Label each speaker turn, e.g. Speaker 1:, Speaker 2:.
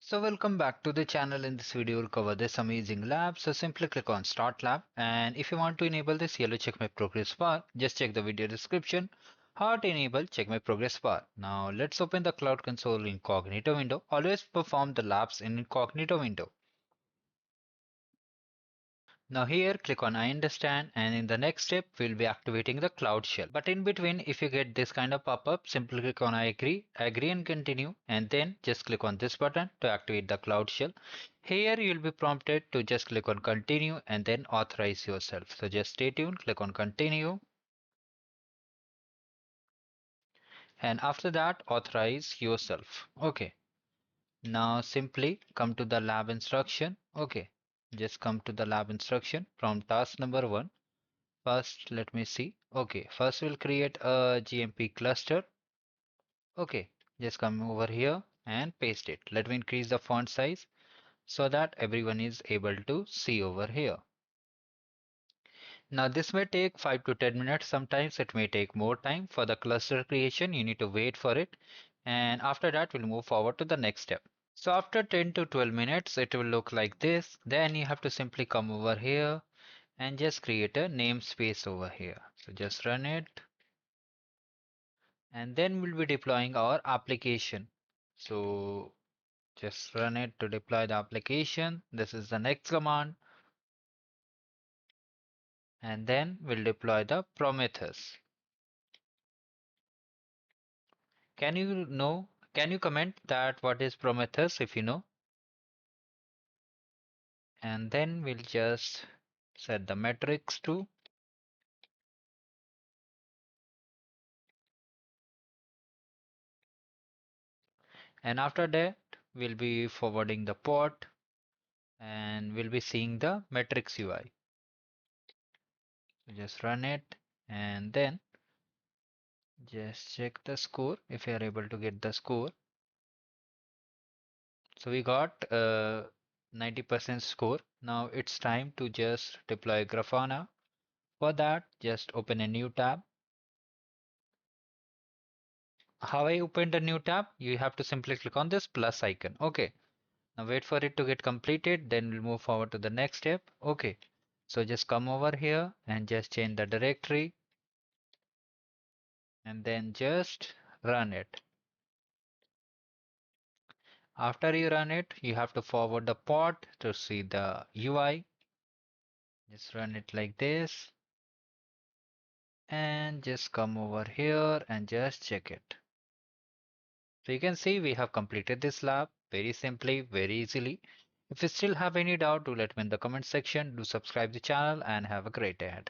Speaker 1: So welcome back to the channel. In this video we'll cover this amazing lab. So simply click on start lab, and if you want to enable this yellow check my progress bar, just check the video description. How to enable check my progress bar. Now let's open the cloud console incognito window. Always perform the labs in incognito window. Now here click on I understand, and in the next step we'll be activating the Cloud Shell. But in between, if you get this kind of pop-up, simply click on I agree and continue, and then just click on this button to activate the Cloud Shell. Here you'll be prompted to just click on continue and then authorize yourself. So just stay tuned, click on continue, and after that authorize yourself. Okay. Now simply come to the lab instruction. Okay. Just come to the lab instruction from task number 1. First, let me see. Okay, first we'll create a GMP cluster. Okay, just come over here and paste it. Let me increase the font size so that everyone is able to see over here. Now this may take 5 to 10 minutes. Sometimes it may take more time for the cluster creation. You need to wait for it. And after that, we'll move forward to the next step. So after 10 to 12 minutes, it will look like this. Then you have to simply come over here and just create a namespace over here. So just run it. And then we'll be deploying our application. So just run it to deploy the application. This is the next command, and then we'll deploy the Prometheus. Can you comment that what is Prometheus if you know? And then we'll just set the metrics to, and after that we'll be forwarding the port, and we'll be seeing the metrics UI. So just run it, and then just check the score if you are able to get the score. So we got 90% score. Now it's time to just deploy Grafana. For that, just open a new tab. How I opened a new tab? You have to simply click on this plus icon. Okay. Now wait for it to get completed. Then we'll move forward to the next step. Okay. So just come over here and just change the directory and then just run it. After you run it, you have to forward the pod to see the UI. Just run it like this. And just come over here and just check it. So you can see we have completed this lab very simply, very easily. If you still have any doubt, do let me in the comment section. Do subscribe the channel and have a great day ahead.